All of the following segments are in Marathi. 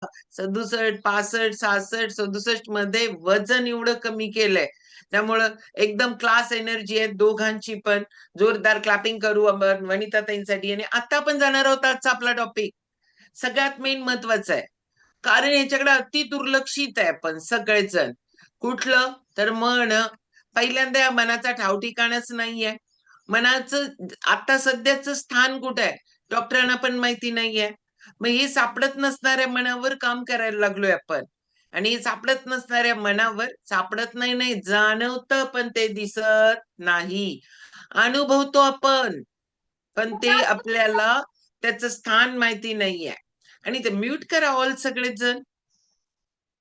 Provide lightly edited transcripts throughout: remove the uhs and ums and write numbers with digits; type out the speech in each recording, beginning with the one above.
67, 65, 66, 67 मध्ये वजन एवढं कमी केलंय. त्यामुळं एकदम क्लास एनर्जी आहे दोघांची पण. जोरदार क्लॅपिंग करू आपण वनिताताईंसाठी. आणि आता आपण जाणार आहोत आजचा आपला टॉपिक. सगळ्यात मेन महत्वाचा आहे. कारण याच्याकडे अति दुर्लक्षित आहे आपण सगळेजण. कुठलं तर मन. पहिल्यांदा या मनाचा ठाव ठिकाणच नाहीये. मनाचं आता सध्याचं स्थान कुठे आहे डॉक्टरांना पण माहिती नाहीये. मग हे सापडत नसणाऱ्या मनावर काम करायला लागलोय आपण. आणि हे सापडत नसणाऱ्या मनावर सापडत नाही नाही जाणवतं पण ते दिसत नाही. अनुभवतो आपण पण ते आपल्याला त्याचं स्थान माहिती नाहीये. आणि ते म्यूट करा ऑल सगळेच जण.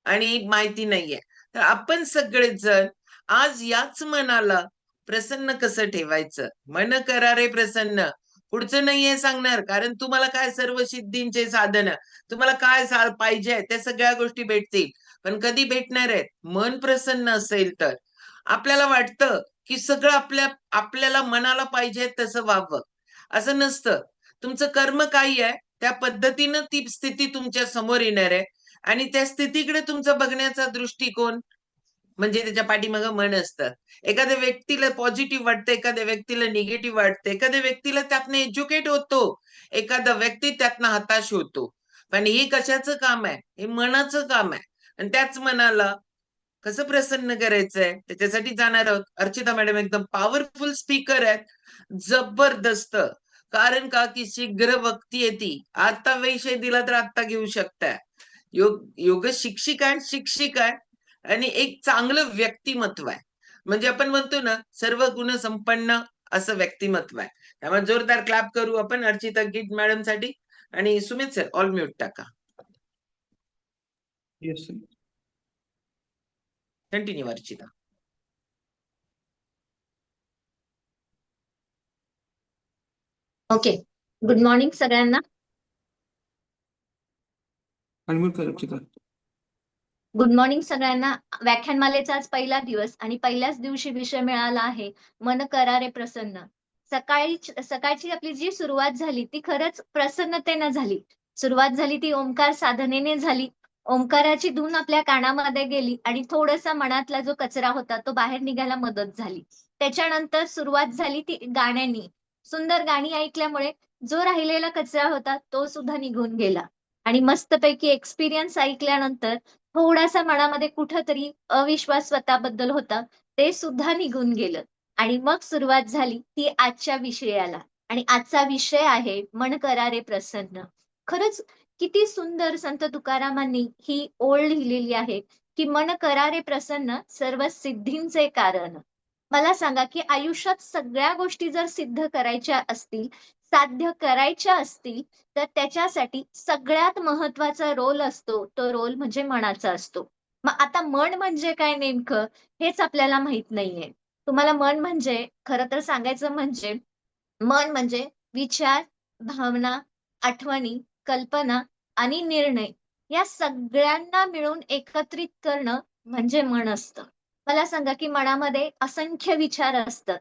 आणि माहिती नाहीये तर आपण सगळेच जण आज याच मनाला प्रसन्न कसं ठेवायचं. मन करा रे प्रसन्न. पुढचं नाहीये सांगणार कारण तुम्हाला काय सर्व सिद्धींचे साधन तुम्हाला काय पाहिजे त्या सगळ्या गोष्टी भेटतील. पण कधी भेटणार आहेत मन प्रसन्न असेल तर. आपल्याला वाटतं की सगळं आपल्याला मनाला पाहिजे तसं व्हावं. असं नसतं. तुमचं कर्म काही आहे त्या पद्धतीनं ती स्थिती तुमच्या समोर येणार आहे. आणि त्या स्थितीकडे तुमचा बघण्याचा दृष्टिकोन म्हणजे त्याच्या पाठीमागं मन असतं. एखाद्या व्यक्तीला पॉझिटिव्ह वाटतं, एखाद्या व्यक्तीला निगेटिव्ह वाटतं, एखाद्या व्यक्तीला त्यातनं एज्युकेट होतो, एखादा व्यक्ती त्यातनं हताश होतो. पण हे कशाचं काम आहे? हे मनाचं काम आहे. आणि त्याच मनाला कसं प्रसन्न करायचंय त्याच्यासाठी जाणार आहोत. अर्चिता मॅडम एकदम पॉवरफुल स्पीकर आहेत. जबरदस्त. कारण का की शीघ्र वक्ती येते. आता विषय दिला तर आता घेऊ शकताय. योग शिक्षिका आहे, शिक्षिका आहे. आणि एक चांगलं व्यक्तिमत्व आहे. म्हणजे आपण म्हणतो ना सर्व गुण संपन्न असं व्यक्तिमत्व आहे. त्यामुळे जोरदार क्लॅप करू आपण अर्चिता गिट मॅडम साठी. आणि सुमित सर ऑल म्यूट टाका. Yes sir. Continue Archita. Okay. Good morning सगळ्यांना. अनम्यूट कर अर्चिता. गुड मॉर्निंग सगळ्यांना. व्याख्यानमालेचा आज पहिला दिवस आणि पहिल्याच दिवशी विषय मिळाला आहे मन करा रे प्रसन्न. सकाळची आपली जी सुरुवात झाली ती खरंच प्रसन्नतेनं झाली. सुरुवात झाली ती ओंकार साधनेने झाली. ओंकाराची धून आपल्या कानामध्ये गेली आणि थोडासा मनातला जो कचरा होता तो बाहेर निघायला मदत झाली. त्याच्यानंतर सुरुवात झाली ती गाण्यांनी. सुंदर गाणी ऐकल्यामुळे जो राहिलेला कचरा होता तो सुद्धा निघून गेला. आणि मस्तपैकी एक्सपिरियन्स ऐकल्यानंतर थोडासा मनामध्ये कुठंतरी अविश्वास स्वतःबद्दल होता ते सुद्धा निघून गेलं. आणि मग सुरुवात झाली ती आजच्या विषयाला. आणि आजचा विषय आहे मन करा रे प्रसन्न. खरंच किती सुंदर संत तुकारामांनी ही ओळ लिहिलेली आहे की मन करा रे प्रसन्न सर्व सिद्धींचे कारण. मला सांगा की आयुष्यात सगळ्या गोष्टी जर सिद्ध करायच्या असतील, साध्य करायच्या असतील, तर त्याच्यासाठी सगळ्यात महत्वाचा रोल असतो तो रोल म्हणजे मनाचा असतो. मग आता मन म्हणजे काय नेमकं हेच आपल्याला माहित नाहीये. तुम्हाला मन म्हणजे खरं तर सांगायचं म्हणजे मन म्हणजे विचार, भावना, आठवणी, कल्पना आणि निर्णय या सगळ्यांना मिळून एकत्रित करणं म्हणजे मन असतं. मला सांगा की मनामध्ये असंख्य विचार असतात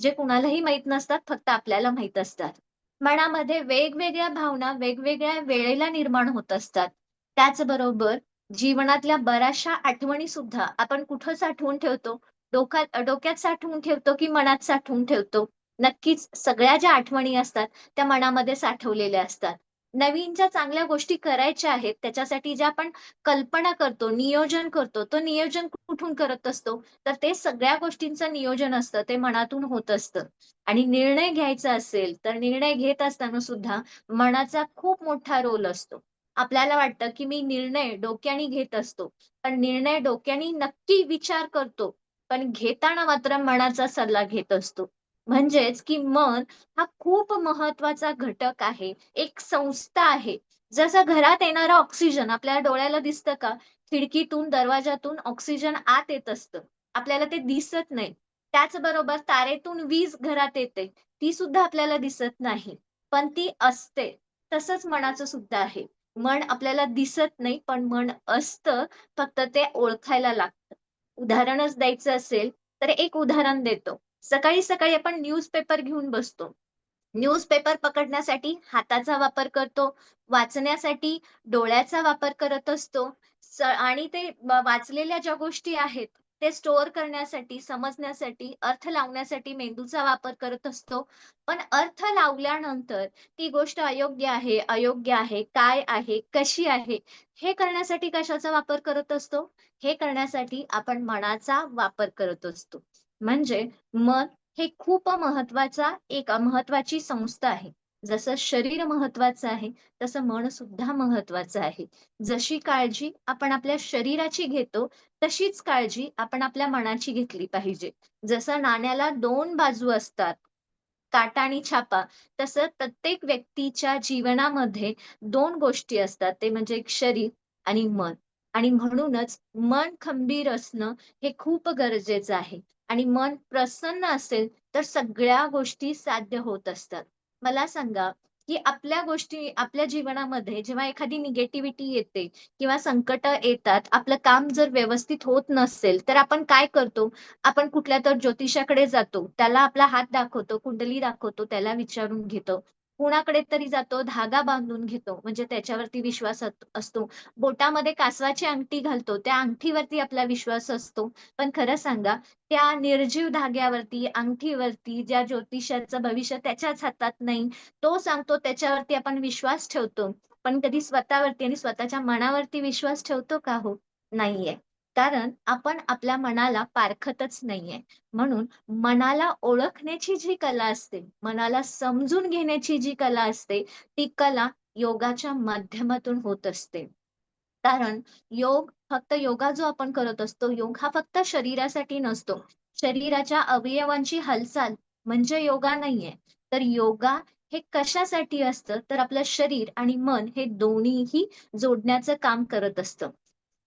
जे कुणालाही माहित नसतात, फक्त आपल्याला माहित असतात. मनामध्ये वेगवेगळ्या भावना वेगवेगळ्या वेळेला निर्माण होत असतात. त्याचबरोबर जीवनातल्या बऱ्याचशा आठवणी सुद्धा आपण कुठं साठवून ठेवतो? डोक्यात साठवून ठेवतो की मनात साठवून ठेवतो? नक्कीच सगळ्या ज्या आठवणी असतात त्या मनामध्ये साठवलेल्या असतात. नवीन ज्या चांगल्या गोष्टी करायच्या आहेत त्याच्यासाठी ज्या आपण कल्पना करतो, नियोजन करतो, तो नियोजन कुठून करत असतो? तर ते सगळ्या गोष्टींचं नियोजन असतं ते मनातून होत असतं. आणि निर्णय घ्यायचा असेल तर निर्णय घेत असताना सुद्धा मनाचा खूप मोठा रोल असतो. आपल्याला वाटतं की मी निर्णय डोक्याने घेत असतो, पण निर्णय डोक्याने नक्की विचार करतो, पण घेताना मात्र मनाचा सल्ला घेत असतो. म्हणजेच की मन हा खूप महत्वाचा घटक आहे, एक संस्था आहे. जसं घरात येणारा ऑक्सिजन आपल्याला डोळ्याला दिसतं का? खिडकीतून, दरवाजातून ऑक्सिजन आत येत असतं. आपल्याला ते दिसत नाही. त्याचबरोबर तारेतून वीज घरात येते, ती सुद्धा आपल्याला दिसत नाही, पण ती असते. तसंच मनाचं सुद्धा आहे. मन आपल्याला दिसत नाही, पण मन असतं, फक्त ते ओळखायला लागतं. उदाहरणच द्यायचं असेल तर एक उदाहरण देतो. सकाळी-सकाळी आपण न्यूजपेपर घेऊन बसतो. न्यूजपेपर पकडण्यासाठी हाताचा वापर करतो, वाचण्यासाठी डोळ्याचा वापर करत असतो. आणि ते वाचलेल्या ज्या गोष्टी आहेत, ते स्टोअर करण्यासाठी, समजण्यासाठी, अर्थ लावण्यासाठी मेंदूचा वापर करत असतो. पण अर्थ लावल्यानंतर ती गोष्ट अयोग्य आहे, अयोग्य आहे, काय आहे, कशी आहे, हे करण्यासाठी कशाचा वापर करत असतो? हे करण्यासाठी आपण मनाचा वापर करत असतो. म्हणजे मन हे खूप महत्वाची संस्था आहे. जसं शरीर महत्वाचं आहे, तसं मन सुद्धा महत्वाचं आहे. जशी काळजी आपण आपल्या शरीराची घेतो, तशीच काळजी आपण आपल्या मनाची घेतली पाहिजे. जसं नाण्याला 2 बाजू असतात, काटा आणि छापा, तसं प्रत्येक व्यक्तीच्या जीवनामध्ये 2 गोष्टी असतात. ते म्हणजे एक शरीर आणि मन. आणि म्हणूनच मन खंबीर असणं हे खूप गरजेचं आहे. आणि मन प्रसन्न असेल तर सगळ्या गोष्टी साध्य होत असतात. मला सांगा, की आपल्या जीवनामध्ये जेव्हा एखादी निगेटिव्हिटी येते किंवा संकटं येतात, आपलं काम जर व्यवस्थित होत नसेल, तर आपण काय करतो? आपण कुठल्यातरी ज्योतिषाकडे जातो. त्याला आपला हात दाखवतो, कुंडली दाखवतो, त्याला विचारून घेतो. कुणाकडे तरी जातो, धागा बांधून घेतो, म्हणजे त्याच्यावरती विश्वास असतो. बोटामध्ये कासवाची अंगठी घालतो, त्या अंगठीवरती आपला विश्वास असतो. पण खरं सांगा, त्या निर्जीव धाग्यावरती, अंगठीवरती, ज्या ज्योतिषाचं भविष्य त्याच्याच हातात नाही, तो सांगतो त्याच्यावरती आपण विश्वास ठेवतो. पण कधी स्वतःवरती आणि स्वतःच्या मनावरती विश्वास ठेवतो का हो? नाहीये. कारण आपण आपल्या मनाला पारखतच नाहीये. म्हणून मनाला ओळखण्याची जी कला असते, मनाला समजून घेण्याची जी कला असते, ती कला योगाच्या माध्यमातून होत असते. कारण फक्त योगा जो आपण करत असतो, योग हा फक्त शरीरासाठी नसतो. शरीराच्या अवयवांची हालचाल म्हणजे योगा नाहीये. तर योगा हे कशासाठी असतं, तर आपलं शरीर आणि मन हे दोन्हीही जोडण्याचं काम करत असतं.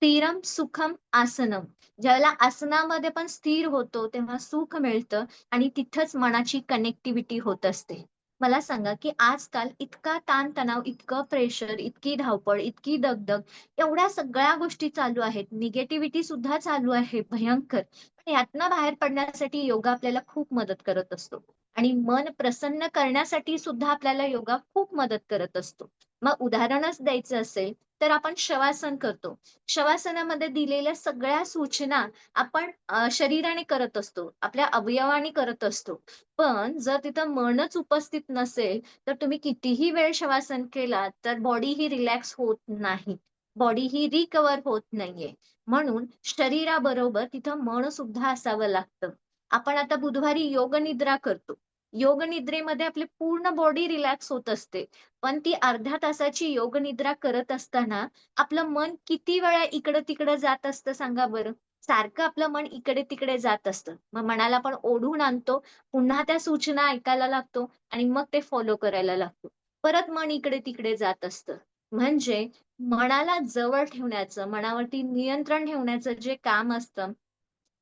स्थिरम सुखम आसनम. ज्यावेळेला आसनामध्ये पण स्थिर होतो, तेव्हा सुख मिळतं आणि तिथंच मनाची कनेक्टिव्हिटी होत असते. मला सांगा, की आजकाल इतका ताणतणाव, इतकं प्रेशर, इतकी धावपळ, इतकी दगदग, एवढ्या सगळ्या गोष्टी चालू आहेत. निगेटिव्हिटी सुद्धा चालू आहे भयंकर. पण यातनं बाहेर पडण्यासाठी योगा आपल्याला खूप मदत करत असतो. आणि मन प्रसन्न करण्यासाठी सुद्धा आपल्याला योगा खूप मदत करत असतो. मग उदाहरणच द्यायचं असेल, तर आपण शवासन करतो. शवासनामध्ये दिलेल्या सगळ्या सूचना आपण शरीराने करत असतो, आपल्या अवयवाने करत असतो. पण जर तिथं मनच उपस्थित नसेल, तर तुम्ही कितीही वेळ शवासन केलात, तर बॉडी ही रिलॅक्स होत नाही. बॉडी ही रिकव्हर होत नाहीये. म्हणून शरीराबरोबर तिथं मन सुद्धा असावं लागतं. आपण आता बुधवारी योग निद्रा करतो. योग निद्रेमध्ये आपली पूर्ण बॉडी रिलॅक्स होत असते. पण ती अर्ध्या तासाची योग निद्रा करत असताना आपलं मन किती वेळा इकडं-तिकडं जात असतं सांगा बरं? सारखं आपलं मन इकडे-तिकडे जात असतं. मग मनाला आपण ओढून आणतो, पुन्हा त्या सूचना ऐकायला लागतो आणि मग ते फॉलो करायला लागतो. परत मन इकडे-तिकडे जात असतं. म्हणजे मनाला जवळ ठेवण्याचं, मनावरती नियंत्रण ठेवण्याचं जे काम असतं,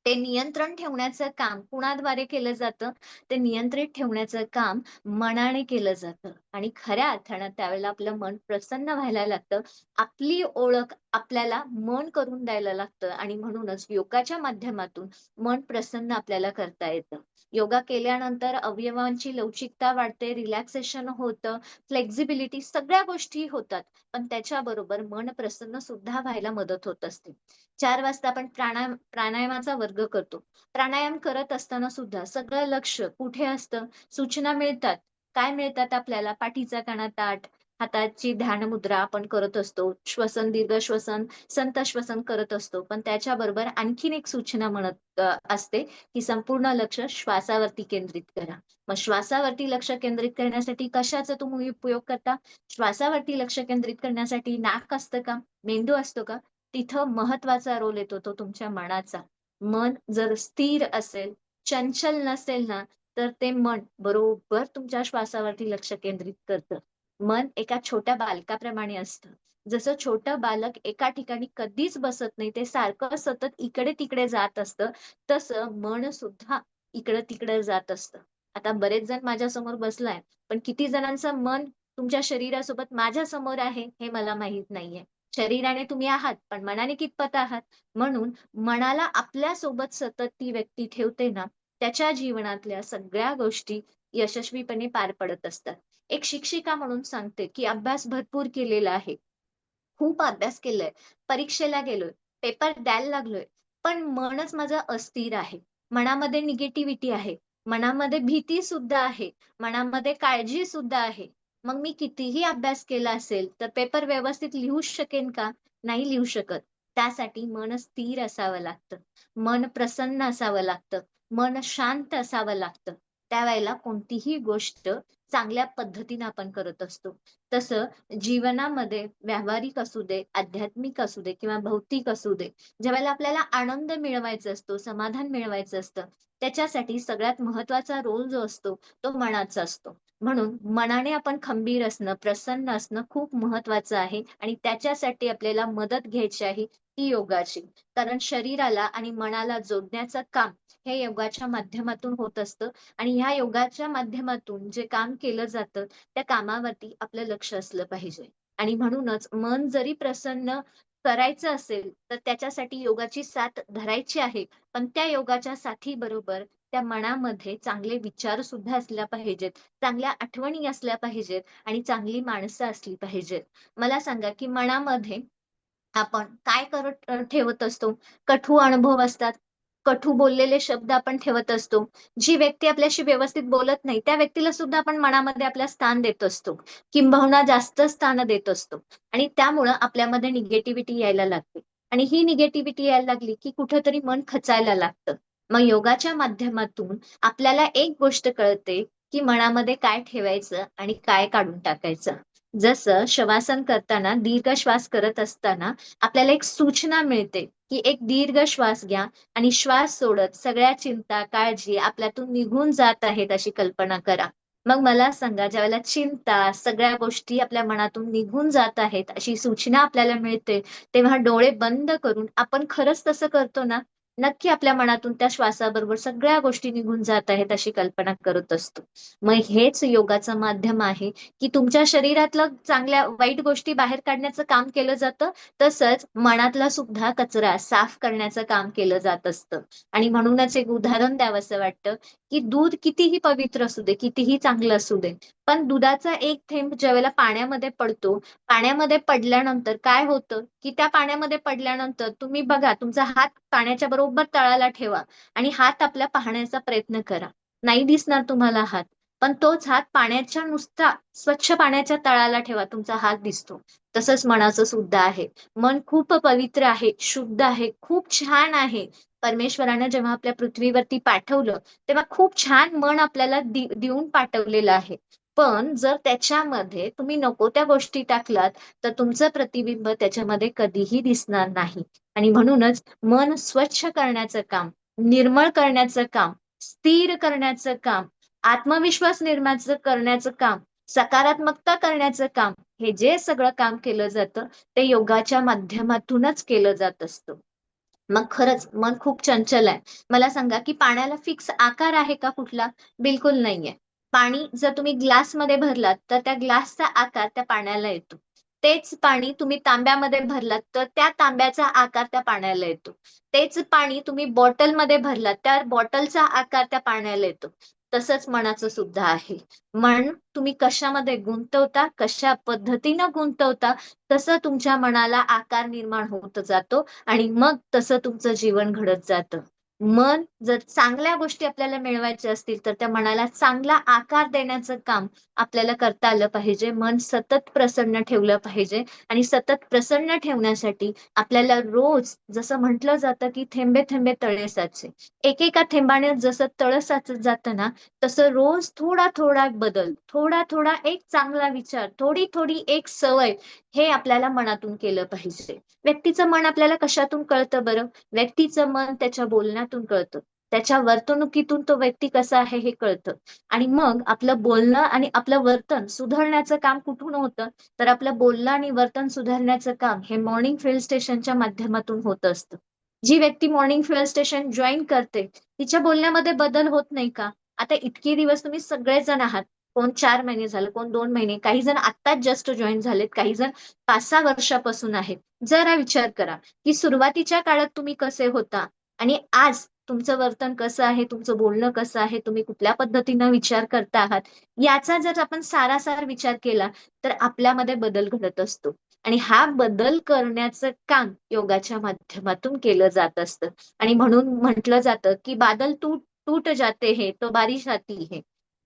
ते नियंत्रण ठेवण्याचं काम कुणाद्वारे केलं जातं? ते नियंत्रित ठेवण्याचं काम मनाने केलं जातं आणि खऱ्या अर्थानं त्यावेळेला आपलं मन प्रसन्न व्हायला लागतं. आपली ओळख आपल्याला मन करून द्यायला लागतं आणि म्हणूनच योगाच्या माध्यमातून मन प्रसन्न आपल्याला करता येतं. योगा केल्यानंतर अवयवांची लवचिकता वाढते, रिलॅक्सेशन होतं, फ्लेक्सिबिलिटी सगळ्या गोष्टी होतात. पण त्याच्याबरोबर मन प्रसन्न सुद्धा व्हायला मदत होत असते. 4 वाजता आपण प्राणायामाचा वर्ग करतो. प्राणायाम करत असताना सुद्धा सगळं लक्ष कुठे असतं? सूचना मिळतात. काय मिळतात आपल्याला? पाठीचा कणा ताठ, हाताची ध्यान मुद्रा आपण करत असतो. श्वसन, दीर्घ श्वसन, संथ श्वसन करत असतो. पण त्याच्याबरोबर आणखीन एक सूचना असते, की संपूर्ण लक्ष श्वासावरती केंद्रित करा. मग श्वासावरती लक्ष केंद्रित करण्यासाठी कशाचा तुम्ही उपयोग करता? श्वासावरती लक्ष केंद्रित करण्यासाठी नाक असतं का? मेंदू असतो का? तिथं महत्वाचा रोल येतो तो तुमच्या मनाचा. मन जर स्थिर असेल, चंचल नसेल ना, तर ते मन बरोबर तुमच्या श्वासावरती लक्ष केंद्रित करतं. मन एका छोट्या बालकाप्रमाणे असतं. जसं छोटं बालक एका ठिकाणी कधीच बसत नाही, ते सारखं सतत इकडे-तिकडे जात असतं, तसं मन सुद्धा इकडं-तिकडं जात असतं. आता बरेच जण माझ्यासमोर बसलाय, पण किती जणांचं मन तुमच्या शरीरासोबत माझ्यासमोर आहे, हे मला माहीत नाहीये. शरीराने तुम्ही आहात, पण मनाने कितपत आहात? म्हणून मनाला आपल्यासोबत सतत ती व्यक्ती ठेवते ना, त्याच्या जीवनातल्या सगळ्या गोष्टी यशस्वीपणे पार पडत असतात. एक शिक्षिका म्हणून सांगते, की अभ्यास भरपूर केलेला आहे. खूप अभ्यास केलाय, परीक्षेला गेलोय, पेपर द्यायला लागलोय, पण मनच माझं अस्थिर आहे. मनामध्ये निगेटिव्हिटी आहे, मनामध्ये भीती सुद्धा आहे, मनामध्ये काळजी सुद्धा आहे. मग मी कितीही अभ्यास केला असेल, तर पेपर व्यवस्थित लिहू शकेन का? नाही लिहू शकत. त्यासाठी मन स्थिर असावं लागतं. मन प्रसन्न असावं लागतं. मन शांत असावं लागतं. त्यावेळेला कोणतीही गोष्ट चांगल्या पद्धतीने आपण करत असतो. तसं जीवनामध्ये व्यावहारिक असू दे, आध्यात्मिक असू दे किंवा भौतिक असू दे, ज्यावेळेला आपल्याला आनंद मिळवायचा असतो, समाधान मिळवायचं असतं, त्याच्यासाठी सगळ्यात महत्त्वाचा रोल जो असतो, तो मनाचा असतो. म्हणून मनाने आपण खंबीर असणं, प्रसन्न असणं खूप महत्त्वाचं आहे आणि त्याच्यासाठी आपल्याला मदत घ्यायची आहे ती योगाची. कारण शरीराला आणि मनाला जोडण्याचं काम हे योगाच्या माध्यमातून होत असतं आणि ह्या योगाच्या माध्यमातून जे काम केलं जातं त्या कामावरती आपलं लक्ष असलं पाहिजे. आणि म्हणूनच मन जरी प्रसन्न करायचं असेल, तर त्याच्यासाठी योगाची साथ धरायची आहे. पण त्या योगाच्या साथीबरोबर त्या मनामध्ये चांगले विचार सुद्धा असल्या पाहिजेत, चांगल्या आठवणी असल्या पाहिजेत आणि चांगली माणसं असली पाहिजेत. मला सांगा, की मनामध्ये आपण काय करत ठेवत असतो? कटू अनुभव असतात. कटू बोललेले शब्द आपण ठेवत असतो. जी व्यक्ती आपल्याशी व्यवस्थित बोलत नाही, त्या व्यक्तीला सुद्धा आपण मनामध्ये आपलं स्थान देत असतो. किंबहुना जास्त स्थान देत असतो आणि त्यामुळं आपल्यामध्ये निगेटिव्हिटी यायला लागते आणि ही निगेटिव्हिटी यायला लागली, की कुठेतरी मन खचायला लागतं. मग योगाच्या माध्यमातून आपल्याला एक गोष्ट कळते, की मनामध्ये काय ठेवायचं आणि काय काढून टाकायचं. जसं शवासन करताना दीर्घ श्वास करत असताना आपल्याला एक सूचना मिळते, की एक दीर्घ श्वास घ्या आणि श्वास सोडत सगळ्या चिंता, काळजी आपल्यातून निघून जात आहेत अशी कल्पना करा. मग मला सांगा, ज्यावेळेला चिंता, सगळ्या गोष्टी आपल्या मनातून निघून जात आहेत अशी सूचना आपल्याला मिळते, तेव्हा डोळे बंद करून आपण खरंच तसं करतो ना? नक्की आपल्या मनातून त्या श्वासाबरोबर सगळ्या गोष्टी निघून जात आहेत अशी कल्पना करत असतो. मग हेच योगाचं माध्यम आहे, की तुमच्या शरीरातलं चांगल्या वाईट गोष्टी बाहेर काढण्याचं काम केलं जातं. तसंच मनातला सुद्धा कचरा साफ करण्याचं काम केलं जात असतं. आणि म्हणूनच एक उदाहरण द्यावंसं वाटतं, की दूध कितीही पवित्र असू दे, कितीही चांगलं असू दे, पण दुधाचा एक थेंब ज्यावेळेला पाण्यामध्ये पडतो, पाण्यामध्ये पडल्यानंतर काय होतं, की त्या पाण्यामध्ये पडल्यानंतर तुम्ही बघा तुमचा हात पाण्याच्या बरोबर तळाला ठेवा आणि हात आपला पाहण्याचा प्रयत्न करा. नाही दिसणार तुम्हाला हात. पण तोच हात पाण्याच्या नुसता स्वच्छ पाण्याच्या तळाला ठेवा, तुमचा हात दिसतो. तसंच मनाचं सुद्धा आहे. मन खूप पवित्र आहे, शुद्ध आहे, खूप छान आहे. परमेश्वरानं जेव्हा आपल्या पृथ्वीवरती पाठवलं, तेव्हा खूप छान मन आपल्याला देऊन पाठवलेलं आहे. पण जर त्याच्यामध्ये तुम्ही नको त्या गोष्टी टाकलात, तर तुमचं प्रतिबिंब त्याच्यामध्ये कधीही दिसणार नाही. आणि म्हणूनच मन स्वच्छ करण्याचं काम, निर्मळ करण्याचं काम, स्थिर करण्याचं काम, आत्मविश्वास निर्माण करण्याचं काम, सकारात्मकता करण्याचं काम, हे जे सगळं काम केलं जातं, ते योगाच्या माध्यमातूनच केलं जात असतं. मग खरंच मन खूप चंचल आहे. मला सांगा, की पाण्याला फिक्स आकार आहे का कुठला? बिलकुल नाहीये. पाणी जर तुम्ही ग्लासमध्ये भरलात, तर त्या ग्लासचा आकार त्या पाण्याला येतो. तेच पाणी तुम्ही तांब्यामध्ये भरलात, तर त्या तांब्याचा आकार त्या पाण्याला येतो. तेच पाणी तुम्ही बॉटलमध्ये भरलात, त्या बॉटलचा आकार त्या पाण्याला येतो. तसंच मनाचं सुद्धा आहे. मन तुम्ही कशामध्ये गुंतवता, कशा पद्धतीनं गुंतवता, तसं तुमच्या मनाला आकार निर्माण होत जातो आणि मग तसं तुमचं जीवन घडत जातं. मन जर चांगल्या गोष्टी आपल्याला मिळवायच्या असतील, तर त्या मनाला चांगला आकार देण्याचं काम आपल्याला करता आलं पाहिजे. मन सतत प्रसन्न ठेवलं पाहिजे आणि सतत प्रसन्न ठेवण्यासाठी आपल्याला रोज जसं म्हटलं जातं, की "थेंबे थेंबे तळे साचे." एकेका थेंबाने जसं तळं साचत जातं ना, तसं रोज थोडा-थोडा बदल, थोडा-थोडा एक चांगला विचार, थोडी-थोडी एक सवय हे आपल्याला मनातून केलं पाहिजे. व्यक्तीचं मन आपल्याला कशातून कळतं बरं? व्यक्तीचं मन त्याच्या बोलण्यातून कळतं. त्याच्या वर्तणुकीतून तो व्यक्ती कसा आहे हे कळतं. आणि मग आपलं बोलणं आणि आपलं वर्तन सुधारण्याचं काम कुठून होतं? तर आपलं बोलणं आणि वर्तन सुधारण्याचं काम हे मॉर्निंग फील्ड स्टेशनच्या माध्यमातून होत असतं. जी व्यक्ती मॉर्निंग फील्ड स्टेशन जॉइन करते, तिच्या बोलण्यामध्ये बदल होत नाही का? आता इतके दिवस तुम्ही सगळेजण आहात. कोण 4 महिने झालं, कोण 2 महिने, काही जण आत्ताच जस्ट जॉइन झालेत, काही जण 5-6 वर्षापासून आहेत. जरा विचार करा, की सुरुवातीच्या काळात तुम्ही कसे होता आणि आज तुमचं वर्तन कसं आहे, तुमचं बोलणं कसं आहे, तुम्ही कुठल्या पद्धतीनं विचार करता आहात, याचा जर आपण सारासार विचार केला, तर आपल्यामध्ये बदल घडत असतो. आणि हा बदल करण्याचं काम योगाच्या माध्यमातून केलं जात असतं. आणि म्हणून म्हटलं जातं, की "बादल टूट टूट जाते हैं, तो बारिश आती है.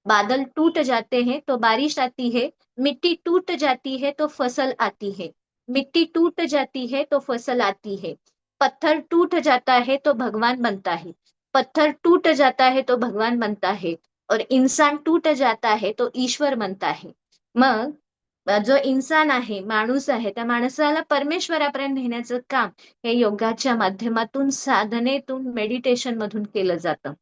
बादल टूट जाते हैं, तो बारिश आती है. मिट्टी टूट जाती है, तो फसल आती है. मिट्टी टूट जाती है, तो फसल आती है. पत्थर टूट जाता है, तो भगवान बनता है. पत्थर टूट जाता है, तो भगवान बनता है. और इंसान टूट जाता है, तो ईश्वर बनता है." मग जो इन्सान आहे, माणूस आहे, त्या माणसाला परमेश्वरापर्यंत नेण्याचं काम हे योगाच्या माध्यमातून, साधनेतून, मेडिटेशन मधून केलं जातं.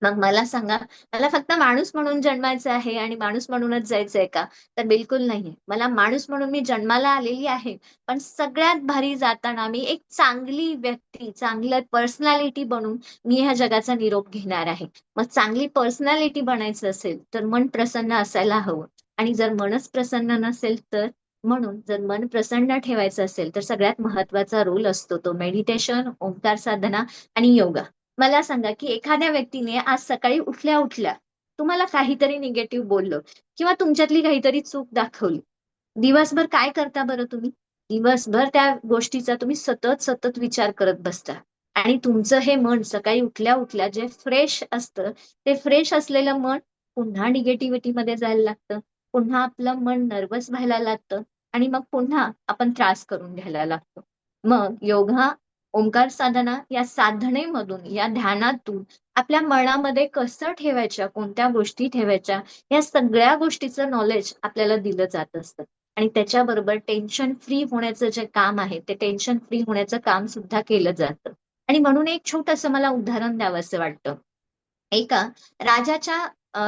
मग मला सांगा, मला फक्त माणूस म्हणून जन्मायचं आहे आणि माणूस म्हणूनच जायचंय का? तर बिलकुल नाहीये. मला माणूस म्हणून मी जन्माला आलेली आहे. पण सगळ्यात भारी जाताना मी एक चांगली व्यक्ती, चांगलं पर्सनॅलिटी बनून मी ह्या जगाचा निरोप घेणार आहे. मग चांगली पर्सनॅलिटी बनायचं असेल, तर मन प्रसन्न असायला हवं. आणि जर मनच प्रसन्न नसेल तर? म्हणून जर मन प्रसन्न ठेवायचं असेल, तर सगळ्यात महत्त्वाचा रोल असतो तो मेडिटेशन, ओंकार साधना आणि योगा. मला सांगा, की एखाद्या व्यक्तीने आज सकाळी उठल्या-उठल्या तुम्हाला काहीतरी निगेटिव्ह बोललं किंवा तुमच्यातली काहीतरी चूक दाखवली. दिवसभर काय करता बरं तुम्ही? दिवसभर त्या गोष्टीचा तुम्ही सतत विचार करत बसता आणि तुमचं हे मन सकाळी उठल्या-उठल्या जे फ्रेश असतं, ते फ्रेश असलेलं मन पुन्हा निगेटिव्हिटीमध्ये जायला लागतं. पुन्हा आपलं मन नर्व्हस व्हायला लागतं आणि मग पुन्हा आपण त्रास करून घ्यायला लागतो. मग योगा, ओंकार साधना या साधनेमधून, या ध्यानातून आपल्या मनामध्ये कसं ठेवायच्या, कोणत्या गोष्टी ठेवायच्या, या सगळ्या गोष्टीचं नॉलेज आपल्याला दिलं जात असतं. आणि त्याच्याबरोबर टेन्शन फ्री होण्याचं जे काम आहे, ते टेन्शन फ्री होण्याचं काम सुद्धा केलं जातं. आणि म्हणून एक छोटंसं मला उदाहरण द्यावंसं वाटतं. एका राजाच्या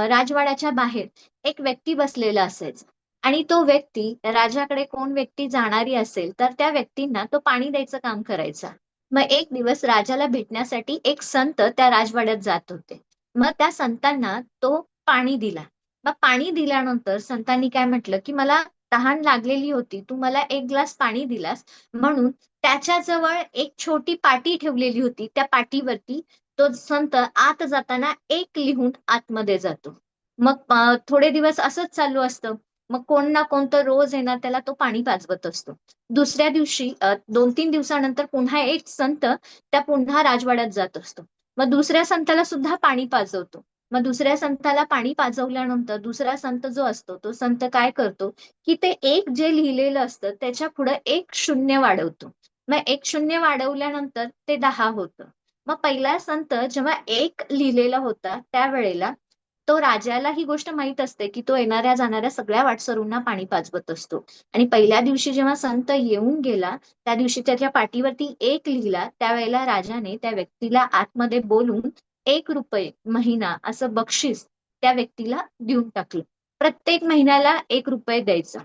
राजवाड्याच्या बाहेर एक व्यक्ती बसलेला असायचा आणि तो व्यक्ती राजाकडे कोण व्यक्ती जाणारी असेल, तर त्या व्यक्तींना तो पाणी द्यायचं काम करायचा. मग एक दिवस राजाला भेटण्यासाठी एक संत त्या राजवाड्यात जात होते. मग त्या संतांना तो पाणी दिला. मग पाणी दिल्यानंतर संतांनी काय म्हटलं, की "मला तहान लागलेली होती. तू मला 1 ग्लास पाणी दिलास, म्हणून त्याच्याजवळ एक छोटी पाटी ठेवलेली होती. त्या पाटीवरती तो संत आत जाताना 1 लिहून आतमध्ये जातो. मग थोडे दिवस असंच चालू असतं. मग कोण ना कोण तर रोज आहे ना त्याला तो पाणी पाजवत असतो. दुसऱ्या दिवशी 2-3 दिवसानंतर पुन्हा एक संत त्या पुन्हा राजवाड्यात जात असतो. मग दुसऱ्या संताला सुद्धा पाणी पाजवतो. मग दुसऱ्या संताला पाणी पाजवल्यानंतर दुसरा संत जो असतो, तो संत काय करतो, की ते 1 जे लिहिलेलं असतं त्याच्या पुढे 1 शून्य वाढवतो. मग 1 शून्य वाढवल्यानंतर ते 10 होतं. मग पहिला संत जेव्हा 1 लिहिलेला होता त्यावेळेला तो राजाला ही गोष्ट माहीत असते, की तो येणाऱ्या-जाणाऱ्या सगळ्या वाटसरूंना पाणी पाजवत असतो. आणि पहिल्या दिवशी जेव्हा संत येऊन गेला, त्या दिवशी त्याच्या पाटीवरती 1 लिहिला, त्यावेळेला राजाने त्या व्यक्तीला आतमध्ये बोलवून ₹1 महिना असं बक्षीस त्या व्यक्तीला देऊन टाकलं. प्रत्येक महिन्याला ₹1 द्यायचा.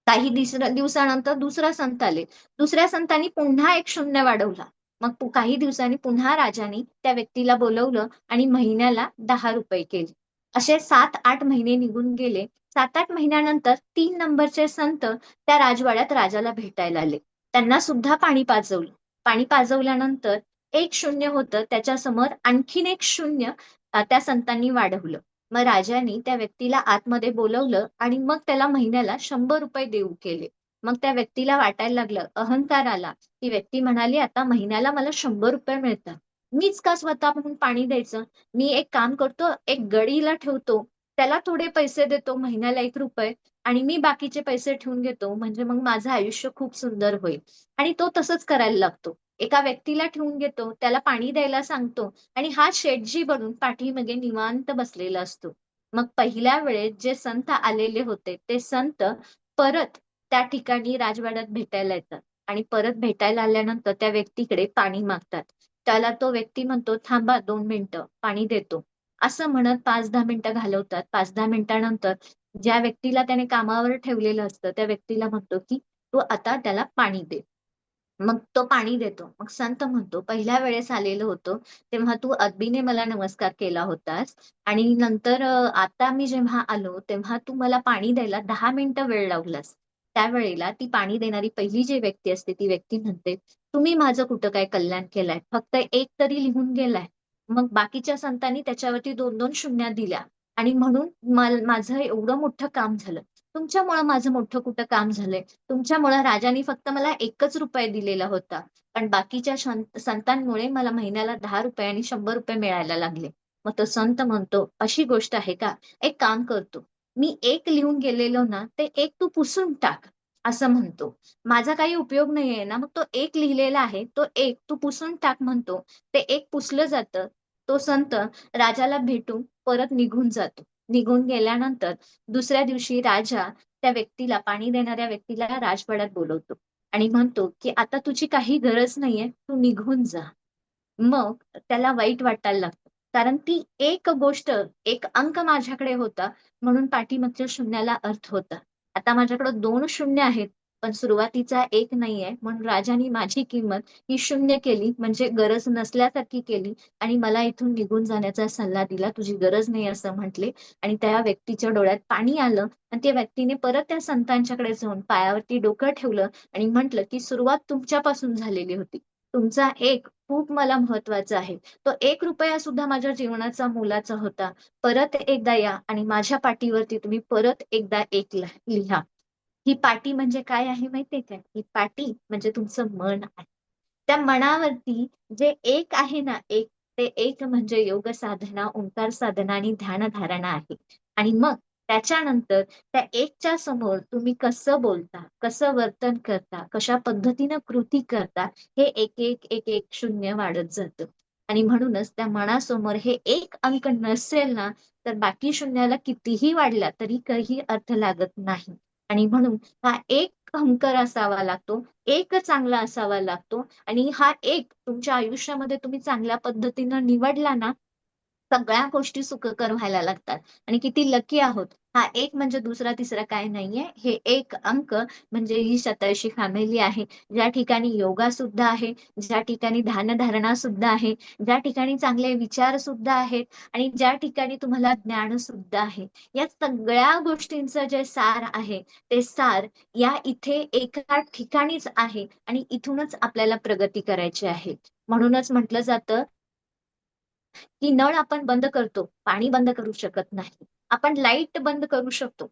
काही दिवसानंतर दुसरा संत आले. दुसऱ्या संतांनी पुन्हा 1 शून्य वाढवला. मग काही दिवसांनी पुन्हा राजाने त्या व्यक्तीला बोलावलं आणि महिन्याला ₹10 केले. असे 7-8 महिने निघून गेले. 7-8 महिन्यानंतर 3 नंबरचे संत त्या राजवाड्यात राजाला भेटायला आले. त्यांना सुद्धा पाणी पाजवलं. पाणी पाजवल्यानंतर 1 शून्य होतं त्याच्यासमोर आणखीन 1 शून्य त्या संतांनी वाढवलं. मग राजाने त्या व्यक्तीला आतमध्ये बोलावलं आणि मग त्याला महिन्याला ₹100 देऊ केले. मग त्या व्यक्तीला वाटायला लागलं, अहंकार आला. ती व्यक्ती म्हणाली, "आता महिन्याला मला ₹100 मिळतात. मीच का स्वतःहून पाणी द्यायचं? मी एक काम करतो, एक गडीला ठेवतो. त्याला थोडे पैसे देतो महिन्याला ₹1 आणि मी बाकीचे पैसे ठेवून घेतो. म्हणजे मग माझं आयुष्य खूप सुंदर होईल." आणि तो तसंच करायला लागतो. एका व्यक्तीला ठेवून घेतो, त्याला पाणी द्यायला सांगतो आणि हा शेठजी बनून पाठीमागे निवांत बसलेला असतो. मग पहिल्या वेळेस जे संत आलेले होते, ते संत परत त्या ठिकाणी राजवाड्यात भेटायला येतात आणि परत भेटायला आल्यानंतर त्या व्यक्तीकडे पाणी मागतात. त्याला तो व्यक्ती म्हणतो, "थांबा 2 मिनिटं, पाणी देतो." असं म्हणत 5-10 मिनिटं घालवतात. 5-10 मिनिटानंतर ज्या व्यक्तीला त्याने कामावर ठेवलेलं असतं, त्या व्यक्तीला म्हणतो, की "तू आता त्याला पाणी दे." मग तो पाणी देतो. मग संत म्हणतो, "पहिल्या वेळेस आलेलो होतो, तेव्हा तू अगदीने मला नमस्कार केला होतास आणि नंतर आता मी जेव्हा आलो, तेव्हा तू मला पाणी द्यायला 10 मिनिटं वेळ लावलास." त्यावेळेला ती पाणी देणारी पहिली जी व्यक्ती असते, ती व्यक्ती म्हणते, "तुम्ही माझं कुठं काय कल्याण केलंय? फक्त 1 तरी लिहून गेलाय. मग बाकीच्या संतांनी त्याच्यावरती 2-2 शून्या दिल्या आणि म्हणून माझं एवढं मोठं काम झालं. तुमच्यामुळं माझं मोठं कुठं काम झालंय? तुमच्यामुळं राजाने फक्त मला ₹1 दिलेला होता. पण बाकीच्या संतांमुळे मला महिन्याला ₹10 आणि ₹100 मिळायला लागले. मग तो संत म्हणतो, "अशी गोष्ट आहे का? एक काम करतो. मी 1 लिहून गेलेलो ना, ते 1 तू पुसून टाक." असं म्हणतो. माझा काही उपयोग नाहीये ना, मग तो 1 लिहिलेला आहे, तो 1 तू पुसून टाक म्हणतो. ते 1 पुसलं जातं. तो संत राजाला भेटून परत निघून जातो. निघून गेल्यानंतर दुसऱ्या दिवशी राजा त्या व्यक्तीला, पाणी देणाऱ्या व्यक्तीला राजवाड्यात बोलवतो आणि म्हणतो, की "आता तुझी काही गरज नाहीये, तू निघून जा." मग त्याला वाईट वाटायला लागतं. कारण ती एक गोष्ट, एक अंक माझ्याकडे होता, म्हणून पाठीमागच्या शून्याला अर्थ होता. आता माझ्याकडे 2 शून्य आहेत, पण सुरुवातीचा 1 नाहीये. म्हणून राजाने माझी किंमत ही शून्य केली, म्हणजे गरज नसल्यासारखी केली आणि मला इथून निघून जाण्याचा सल्ला दिला. तुझी गरज नाही असं म्हटले आणि त्या व्यक्तीच्या डोळ्यात पाणी आलं आणि त्या व्यक्तीने परत त्या संतांच्याकडे जाऊन पायावरती डोकं ठेवलं आणि म्हटलं, की "सुरुवात तुमच्यापासून झालेली होती. तुमचा 1 खूप मला महत्वाचा आहे. तो ₹1 सुद्धा माझ्या जीवनाचा मोलाचा होता. परत एकदा या आणि माझ्या पाठीवरती तुम्ही परत एकदा 1 लिहा." ही पाटी म्हणजे काय आहे माहितीये का? ही पाटी म्हणजे तुमचं मन आहे. त्या मनावरती जे एक आहे ना, एक, ते एक म्हणजे योग साधना, ओंकार साधना आणि ध्यानधारणा आहे. आणि मग त्याच्यानंतर त्या एकच्या समोर तुम्ही कसं बोलता, कसं वर्तन करता, कशा पद्धतीनं कृती करता, हे एक शून्य वाढत जातं. आणि म्हणूनच त्या मनासमोर हे एक अंक नसेल ना, तर बाकी शून्याला कितीही वाढला तरी काही अर्थ लागत नाही. आणि म्हणून हा एक अंक असावा लागतो, एक चांगला असावा लागतो आणि हा एक तुमच्या आयुष्यामध्ये तुम्ही चांगल्या पद्धतीनं निवडला ना, सगळ्या गोष्टी सुखकर व्हायला लागतात आणि किती लकी आहोत. हा एक म्हणजे दुसरा तिसरा काही नाहीये. हे एक अंक म्हणजे ही 87 फॅमिली आहे. ज्या ठिकाणी योगा सुद्धा आहे, ज्या ठिकाणी ध्यानधारणा सुद्धा आहे, ज्या ठिकाणी चांगले विचार सुद्धा आहेत आणि ज्या ठिकाणी तुम्हाला ज्ञान सुद्धा आहे. या सगळ्या गोष्टींचं जे सार आहे, ते सार या इथे एका ठिकाणीच आहे आणि इथूनच आपल्याला प्रगती करायची आहे. म्हणूनच म्हटलं जातं की नळ आपण बंद करतो, पाणी बंद करू शकत नाही. आपण लाईट बंद करू शकतो,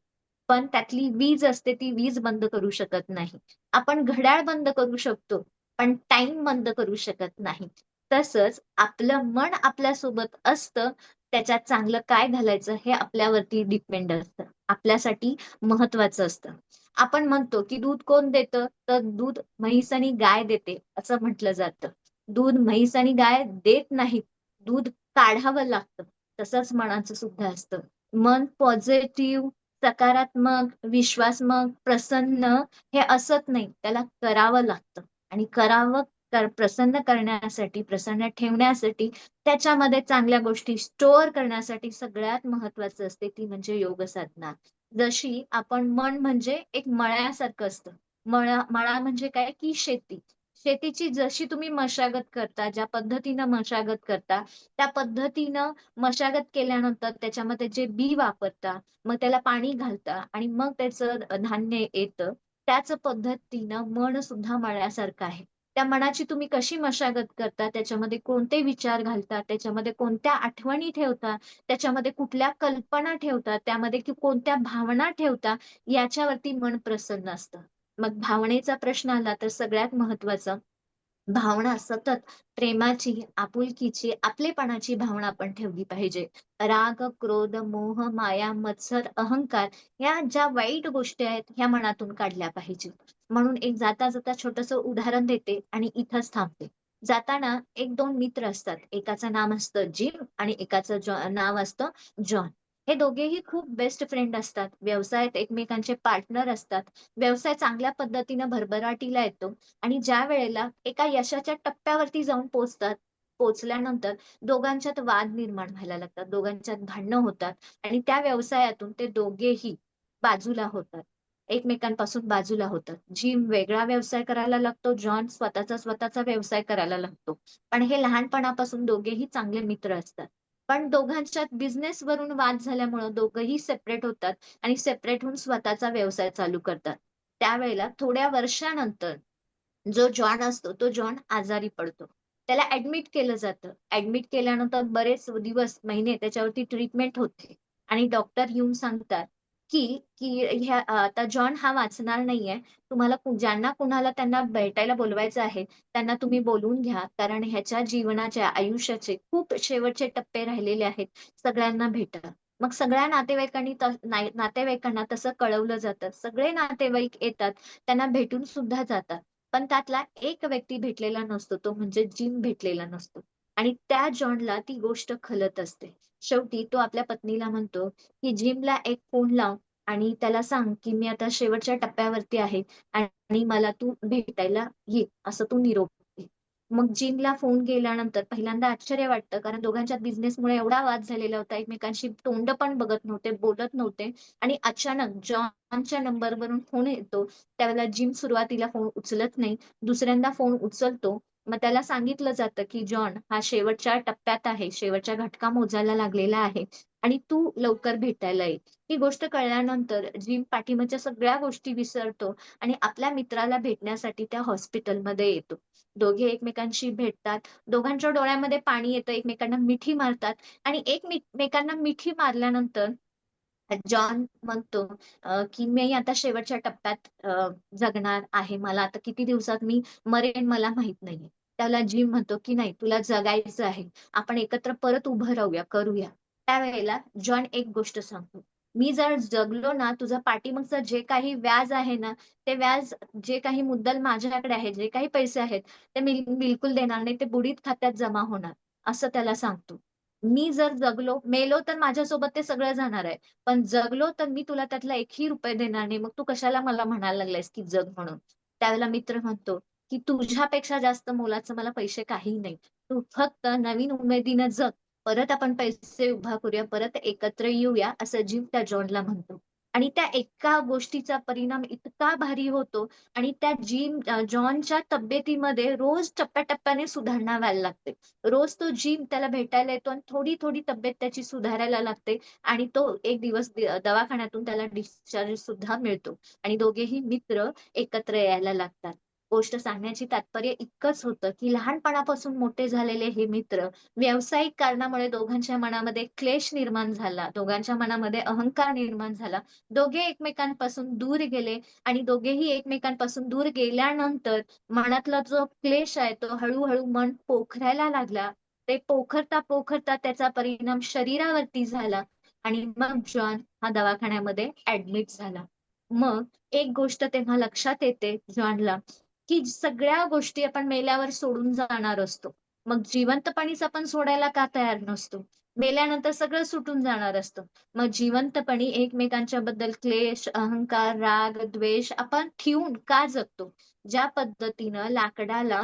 पण त्यातली वीज असते ती वीज बंद करू शकत नाही. आपण घड्याळ बंद करू शकतो, पण टाईम बंद करू शकत नाही. तसंच आपलं मन आपल्यासोबत असतं, त्याच्यात चांगलं काय घालायचं हे आपल्यावरती डिपेंड असतं. आपल्यासाठी महत्वाचं असतं. आपण म्हणतो की दूध कोण देतं? तर दूध म्हैस आणि गाय देते, असं म्हटलं जातं. दूध म्हैस आणि गाय देत नाहीत. दूध काढावं लागतं. तसंच मनाचं सुद्धा असतं. मन पॉझिटिव्ह, सकारात्मक, विश्वासमय, प्रसन्न हे असत नाही. त्याला करावं लागतं आणि करावं प्रसन्न करण्यासाठी, प्रसन्न ठेवण्यासाठी त्याच्यामध्ये चांगल्या गोष्टी स्टोअर करण्यासाठी सगळ्यात महत्त्वाचं असते ती म्हणजे योग साधना. जशी आपण मन म्हणजे एक मळ्यासारखं असतं. मळा म्हणजे काय की शेती. शेतीची जशी तुम्ही मशागत करता, ज्या पद्धतीनं मशागत करता, त्या पद्धतीनं मशागत केल्यानंतर त्याच्यामध्ये जे बी वापरता, मग त्याला पाणी घालता आणि मग त्याचं धान्य येतं. त्याच पद्धतीनं मन सुद्धा मळ्यासारखं आहे. त्या मनाची तुम्ही कशी मशागत करता, त्याच्यामध्ये कोणते विचार घालता, त्याच्यामध्ये कोणत्या आठवणी ठेवता, त्याच्यामध्ये कुठल्या कल्पना ठेवता, त्यामध्ये कोणत्या भावना ठेवता, याच्यावरती मन प्रसन्न असतं. मग भावनेचा प्रश्न आला तर सगळ्यात महत्त्वाचं भावना सतत प्रेमाची, आपुलकीची, आपलेपणाची भावना आपण ठेवली पाहिजे. राग, क्रोध, मोह, माया, मत्सर, अहंकार या ज्या वाईट गोष्टी आहेत, ह्या मनातून काढल्या पाहिजेत. म्हणून एक जाता-जाता छोटंसं उदाहरण देते आणि इथंच थांबते. जाताना 1-2 मित्र असतात. एकाचं नाव असतं जिम आणि एकाचं नाव असतं जॉन. हे दोघेही खूप बेस्ट फ्रेंड असतात. व्यवसायात एकमेकांचे पार्टनर असतात. व्यवसाय चांगल्या पद्धतीनं भरभराटीला येतो. आणि ज्या वेळेला एका यशाच्या टप्प्यावरती जाऊन पोहोचतात, पोहोचल्यानंतर दोघांच्यात वाद निर्माण व्हायला लागतात, दोघांच्यात भांडणं होतात आणि त्या व्यवसायातून ते दोघेही बाजूला होतात. एकमेकांपासून बाजूला होतात. जिम वेगळा व्यवसाय करायला लागतो, जॉन स्वतःचा व्यवसाय करायला लागतो. पण हे लहानपणापासून दोघेही चांगले मित्र असतात. पण दोघांच्यात बिझनेसवरून वाद झाल्यामुळं दोघंही सेपरेट होतात आणि सेपरेट होऊन स्वतःचा व्यवसाय चालू करतात. त्यावेळेला थोड्या वर्षानंतर जो जॉन असतो, तो जॉन आजारी पडतो त्याला ॲडमिट केलं जातं. ॲडमिट केल्यानंतर बरेच दिवस, महिने त्याच्यावरती ट्रीटमेंट होते आणि डॉक्टर येऊन सांगतात, की की आता जॉन हा वाचणार नाहीये. तुम्हाला ज्यांना कुणाला त्यांना भेटायला बोलवायचं आहे, त्यांना तुम्ही बोलवून घ्या. कारण ह्याच्या जीवनाच्या, आयुष्याचे खूप शेवटचे टप्पे राहिलेले आहेत. सगळ्यांना भेटा. मग सगळ्या नातेवाईकांना तसं कळवलं जातं. सगळे नातेवाईक येतात, त्यांना भेटून सुद्धा जातात. पण त्यातला एक व्यक्ती भेटलेला नसतो, तो म्हणजे जिम भेटलेला नसतो. आणि त्या जॉनला ती गोष्ट खलत असते. शेवटी तो आपल्या पत्नीला म्हणतो, की जिमला एक फोन लाव आणि त्याला सांग, की मी आता शेवटच्या टप्प्यावरती आहे आणि मला तू भेटायला ये, असं तू निरोप दे. मग जिमला फोन केल्यानंतर पहिल्यांदा आश्चर्य वाटतं, कारण दोघांच्यात बिझनेसमुळे एवढा वाद झालेला होता. एकमेकांशी तोंड पण बघत नव्हते, बोलत नव्हते आणि अचानक जॉनच्या नंबरवरून फोन येतो. त्यावेळेला जिम सुरुवातीला फोन उचलत नाही. दुसऱ्यांदा फोन उचलतो. मग त्याला सांगितलं जातं, की "जॉन हा शेवटच्या टप्प्यात आहे. शेवटच्या घटका मोजायला लागलेला आहे आणि तू लवकर भेटायला ये." ही गोष्ट कळल्यानंतर जिम पाठीमागच्या सगळ्या गोष्टी विसरतो आणि आपल्या मित्राला भेटण्यासाठी त्या हॉस्पिटलमध्ये येतो. दोघे एकमेकांशी भेटतात. दोघांच्या डोळ्यामध्ये पाणी येतं. एकमेकांना मिठी मारतात आणि एकमेकांना मिठी मारल्यानंतर जॉन म्हणतो की "मी आता शेवटच्या टप्प्यात जगणार आहे. मला आता किती दिवसात मी मरेन मला माहीत नाहीये." त्याला जिम म्हणतो की "नाही, तुला जगायचं आहे. आपण एकत्र परत उभं राहूया, करूया." त्यावेळेला जॉन एक गोष्ट सांगतो, "मी जर जगलो ना, तुझं पाठीमागचं जे काही व्याज आहे ना, ते व्याज जे काही मुद्दल माझ्याकडे आहे, जे काही पैसे आहेत, ते मी बिलकुल देणार नाही. ते बुडीत खात्यात जमा होणार." असं त्याला सांगतो. "मी जर जगलो, मेलो तर माझ्यासोबत ते सगळं जाणार आहे. पण जगलो तर मी तुला त्यातला एकही रुपया देणार नाही. मग तू कशाला मला म्हणायला लागलायस, की जग म्हणून. त्यावेळेला मित्र म्हणतो, की तुझ्यापेक्षा जास्त मोलाचं मला पैसे काहीही नाही. तू फक्त नवीन उमेदीनं जग. परत आपण पैसे उभा करूया, परत एकत्र येऊया, असं जिम त्या जॉनला म्हणतो. आणि त्या एका गोष्टीचा परिणाम इतका भारी होतो आणि त्या जॉनच्या तब्येतीमध्ये रोज टप्प्याटप्प्याने सुधारणा व्हायला लागते. रोज तो जिम त्याला भेटायला येतो आणि थोडी-थोडी तब्येत त्याची सुधारायला लागते. आणि तो एक दिवस दवाखान्यातून त्याला डिस्चार्ज सुद्धा मिळतो आणि दोघेही मित्र एकत्र यायला लागतात. गोष्ट सांगण्याची तात्पर्य इतकंच होतं, की लहानपणापासून मोठे झालेले हे मित्र व्यावसायिक कारणामुळे दोघांच्या मनामध्ये क्लेश निर्माण झाला, दोघांच्या मनामध्ये अहंकार निर्माण झाला. दोघे एकमेकांपासून दूर गेले आणि दोघेही एकमेकांपासून दूर गेल्यानंतर मनातला जो क्लेश आहे तो हळू मन पोखरायला लागला. ते पोखरता त्याचा परिणाम शरीरावरती झाला आणि मग जॉन हा दवाखान्यामध्ये ॲडमिट झाला. मग एक गोष्ट तेव्हा लक्षात येते जॉनला, की सगळ्या गोष्टी आपण मेल्यावर सोडून जाणार असतो. मग जिवंतपणीच आपण सोडायला का तयार नसतो? मेल्यानंतर सगळं सुटून जाणार असतं. मग जिवंतपणी एकमेकांच्या बद्दल क्लेश, अहंकार, राग, द्वेष आपण ठेवून का जगतो? ज्या पद्धतीनं लाकडाला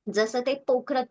जसं ते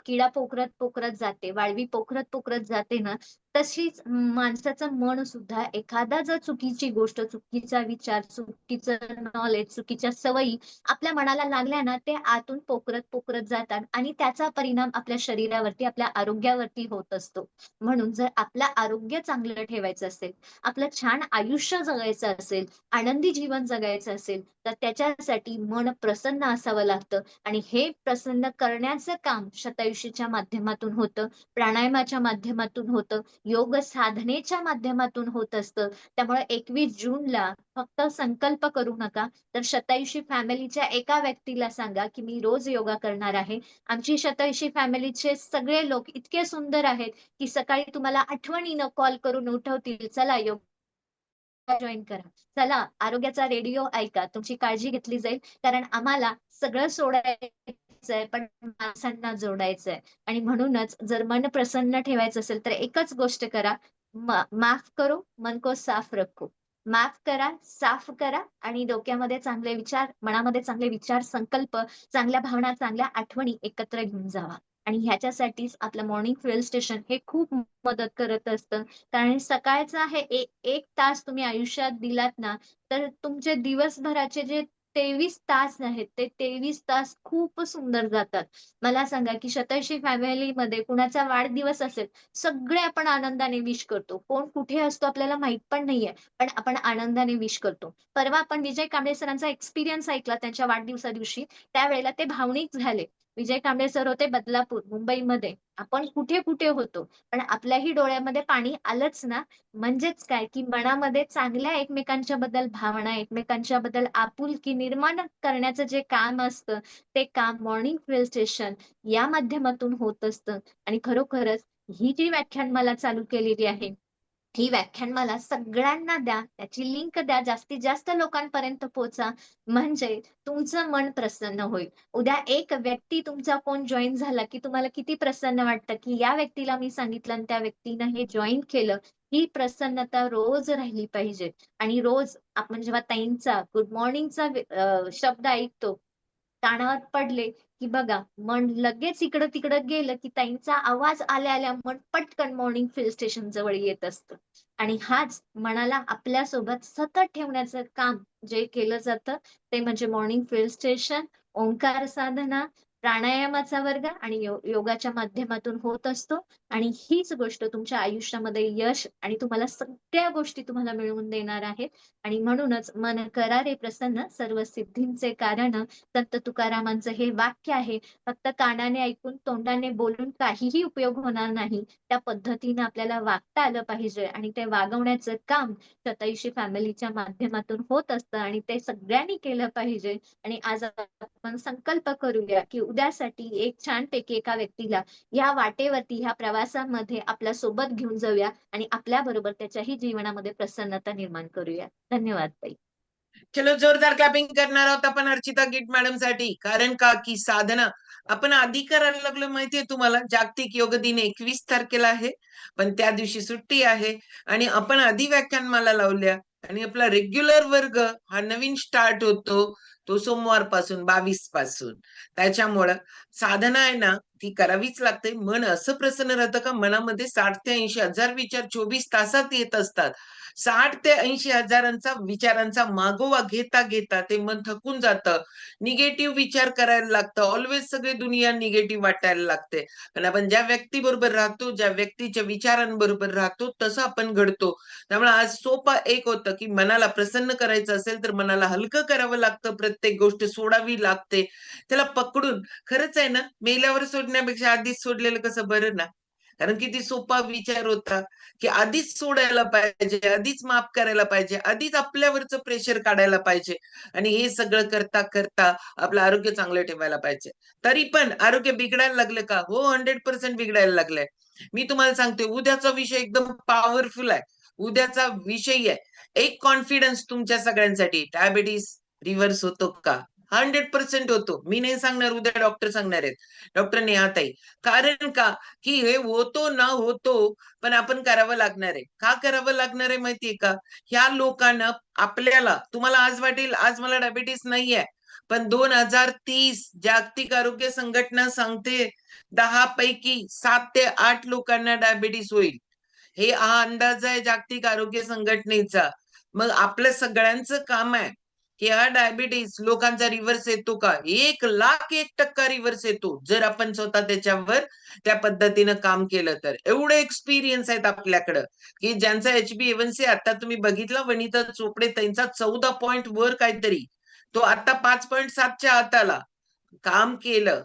किडा पोखरत जाते, वाळवी पोखरत जाते ना, तशीच माणसाचं मन सुद्धा एखादा जर चुकीची गोष्ट, चुकीचा विचार, चुकीचं नॉलेज, चुकीच्या सवयी आपल्या मनाला लागल्या ना, ते आतून पोखरत जातात आणि त्याचा परिणाम आपल्या शरीरावरती, आपल्या आरोग्यावरती होत असतो. म्हणून जर आपलं आरोग्य चांगलं ठेवायचं असेल, आपलं छान आयुष्य जगायचं असेल, आनंदी जीवन जगायचं असेल, तर त्याच्यासाठी मन प्रसन्न असावं लागतं. आणि हे प्रसन्न करण्याचं काम शतयुषीच्या माध्यमातून होतं, प्राणायामाच्या माध्यमातून होतं, योग साधनेच्या माध्यमातून होत असतं. त्यामुळे 21 जूनला फक्त संकल्प करू नका, तर शतायुषी फॅमिलीच्या एका व्यक्तीला सांगा, की मी रोज योगा करणार आहे. आमची शतायुषी फॅमिलीचे सगळे लोक इतके सुंदर आहेत, की सकाळी तुम्हाला आठवणीनं कॉल करून उठवतील, "चला जॉइन करा. चला आरोग्याचा रेडिओ ऐका. तुमची काळजी घेतली जाईल. कारण आम्हाला सगळं सोडायचंय, पण माणसांना जोडायचंय आणि म्हणूनच जर मन प्रसन्न ठेवायचं असेल, तर एकच गोष्ट करा. माफ करो, मन को साफ रखो. माफ करा, साफ करा आणि डोक्यामध्ये चांगले विचार, मनामध्ये चांगले विचार, संकल्प, चांगल्या भावना, चांगल्या आठवणी एकत्र घेऊन जावा. आणि ह्याच्यासाठीच आपलं मॉर्निंग फ्युएल स्टेशन हे खूप मदत करत असतं. कारण सकाळचा हे 1 तास तुम्ही आयुष्यात दिलात ना, तर तुमचे दिवसभराचे जे 23 तास आहेत, ते 23 तास खूप सुंदर जातात. मला सांगा, की शतैशी फॅमिलीमध्ये कुणाचा वाढदिवस असेल, सगळे आपण आनंदाने विश करतो. कोण कुठे असतो आपल्याला माहीत पण नाहीये, पण आपण आनंदाने विश करतो. परवा आपण विजय कांबळे सरांचा एक्सपिरियन्स ऐकला त्यांच्या वाढदिवसा दिवशी, त्यावेळेला ते भावनिक झाले. विजय कांबळे सर होते बदलापूर, मुंबईमध्ये. आपण कुठे-कुठे होतो, पण आपल्याही डोळ्यामध्ये पाणी आलंच ना, म्हणजेच काय, की मनामध्ये चांगल्या एकमेकांच्या बद्दल भावना, एकमेकांच्या बद्दल आपुलकी निर्माण करण्याचं जे काम असतं, ते काम मॉर्निंग फिल स्टेशन या माध्यमातून होत असतं. आणि खरोखरच ही जी व्याख्यानमाला चालू केलेली आहे, ही व्याख्यानमाला सगळ्यांना द्या, त्याची लिंक द्या, जास्तीत जास्त लोकांपर्यंत पोहोचा, म्हणजे तुमचं मन प्रसन्न होईल. उद्या एक व्यक्ती तुमचा कोण जॉइन झाला, की तुम्हाला किती प्रसन्न वाटतं, की या व्यक्तीला मी सांगितलं आणि त्या व्यक्तीनं हे जॉइन केलं. ही प्रसन्नता रोज राहिली पाहिजे आणि रोज आपण जेव्हा ताईंचा गुड मॉर्निंगचा शब्द ऐकतो, कानावर पडले, की बघा मन लगेच इकडं-तिकडं गेलं, की ताईंचा आवाज आल्या-आल्या मन पटकन मॉर्निंग फिल स्टेशन जवळ येत असतं. आणि हाच मनाला आपल्यासोबत सतत ठेवण्याचं काम जे केलं जातं, ते म्हणजे मॉर्निंग फिल स्टेशन, ओंकार साधना, प्राणायामाचा वर्ग आणि योगाच्या माध्यमातून होत असतो. आणि हीच गोष्ट तुमच्या आयुष्यामध्ये यश आणि तुम्हाला सगळ्या गोष्टी तुम्हाला मिळवून देणार आहेत. आणि म्हणूनच मन करा रे प्रसन्न, सर्व सिद्धींचे कारण. संत तुकारामांचं हे वाक्य आहे. फक्त कानाने ऐकून, तोंडाने बोलून काहीही उपयोग होणार नाही. त्या पद्धतीने आपल्याला वागता आलं पाहिजे आणि ते वागवण्याचं काम शतायुषी फॅमिलीच्या माध्यमातून होत असतं आणि ते सगळ्यांनी केलं पाहिजे. आणि आज आपण संकल्प करूया, की उद्यासाठी एक छानपैकी एका व्यक्तीला ह्या वाटेवरती, ह्या प्रवासामध्ये आपल्या सोबत घेऊन जाऊया आणि आपल्याबरोबर त्याच्याही जीवनामध्ये प्रसन्नता निर्माण करूया. धन्यवाद ताई. चलो जोरदार क्लॅपिंग करणार आहोत आपण अर्चिता गिट मॅडम साठी. कारण का की साधना आपण आधी करायला लागलो माहितीये तुम्हाला. जागतिक योग दिन 21 तारखेला आहे, पण त्या दिवशी सुट्टी आहे आणि आपण आधी व्याख्यानमाला लावल्या आणि आपला रेग्युलर वर्ग हा नवीन स्टार्ट होतो तो सोमवार पासून 22 पासून. त्याच्यामुळं साधना आहे ना ती करावीच लागते. मन असं प्रसन्न राहतं का मनामध्ये 60 ते 80 हजार विचार 24 तासात येत असतात. 60 ते 80 हजारांचा विचारांचा मागोवा घेता घेता ते मन थकून जातं. निगेटिव्ह विचार करायला लागतं. ऑलवेज सगळी दुनिया निगेटिव्ह वाटायला लागते. पण आपण ज्या व्यक्तीबरोबर राहतो, ज्या व्यक्तीच्या विचारांबरोबर राहतो, तसं आपण घडतो. त्यामुळे आज सोपा एक होतं, की मनाला प्रसन्न करायचं असेल, तर मनाला हलकं करावं लागतं. प्रत्येक गोष्ट सोडावी लागते. त्याला पकडून खरंच आहे ना, मेल्यावर सोडण्यापेक्षा आधीच सोडलेलं कसं बरं ना? कारण किती सोपा विचार होता. की आधीच सोडायला पाहिजे, आधीच माफ करायला पाहिजे, आधीच आपल्यावरचं प्रेशर काढायला पाहिजे आणि हे सगळं करता करता आपलं आरोग्य चांगलं ठेवायला पाहिजे. तरी पण आरोग्य बिघडायला लागलं का? हो, 100% बिघडायला लागलंय. मी तुम्हाला सांगते उद्याचा विषय एकदम पॉवरफुल आहे. उद्याचा विषय आहे एक कॉन्फिडन्स तुमच्या सगळ्यांसाठी. डायबिटीज रिव्हर्स होतो का? 100% होतो. मी नाही सांगणार, उद्या डॉक्टर सांगणार आहेत. डॉक्टर नेहाताई. कारण का? की हे होतो ना होतो पण आपण करावं लागणार आहे. का करावं लागणार आहे माहितीये का? ह्या लोकांना आपल्याला तुम्हाला आज वाटेल आज मला डायबिटीस नाहीये. पण 2030 जागतिक आरोग्य संघटना सांगते 10 पैकी 7 ते 8 लोकांना डायबिटीस होईल. हे हा अंदाज आहे जागतिक आरोग्य संघटनेचा. मग आपल्या सगळ्यांचं काम आहे की हा डायबिटीस लोकांचा रिव्हर्स येतो का? 1,01,000% रिव्हर्स येतो. जर आपण स्वतः त्याच्यावर त्या पद्धतीनं काम केलं तर. एवढे एक्सपिरियन्स आहेत आपल्याकडं, की ज्यांचा HbA1c आता तुम्ही बघितला वनिता चोपडे त्यांचा 14 पॉइंट वर काहीतरी. तो आता 5.7 च्या आत आला. काम केलं.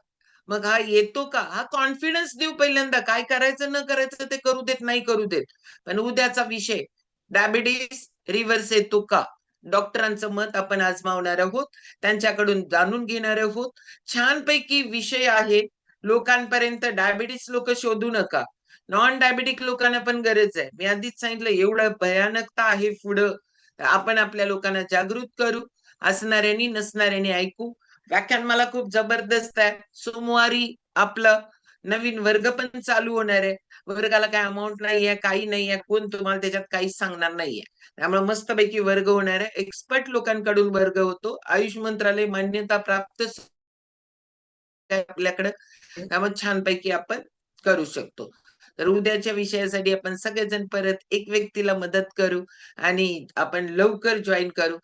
मग हा येतो का? हा कॉन्फिडन्स देऊ पहिल्यांदा. काय करायचं न करायचं ते करू देत, नाही करू देत. पण उद्याचा विषय डायबिटीस रिव्हर्स येतो का? डॉक्टरांचं मत आपण आजमावणार आहोत. त्यांच्याकडून जाणून घेणार आहोत. छानपैकी विषय आहे. लोकांपर्यंत डायबिटीस लोक शोधू नका. नॉन डायबिटिक लोकांना पण गरज आहे. मी आधीच सांगितलं एवढं भयानकता आहे पुढं. आपण आपल्या लोकांना जागृत करू. असणाऱ्यांनी नसणाऱ्यांनी ऐकू. व्याख्यान मला खूप जबरदस्त आहे. सोमवारी आपलं नवीन वर्ग पण चालू होणार आहे. वर्गाला काही अमाऊंट नाहीये, काही नाहीये. कोण तुम्हाला त्याच्यात काहीच सांगणार नाहीये. त्यामुळे मस्तपैकी वर्ग होणार आहे. एक्सपर्ट लोकांकडून वर्ग होतो. आयुष मंत्रालय मान्यता प्राप्त आपल्याकडे. त्यामुळे छानपैकी आपण करू शकतो. तर उद्याच्या विषयासाठी आपण सगळेजण परत एक व्यक्तीला मदत करू आणि आपण लवकर जॉईन करू.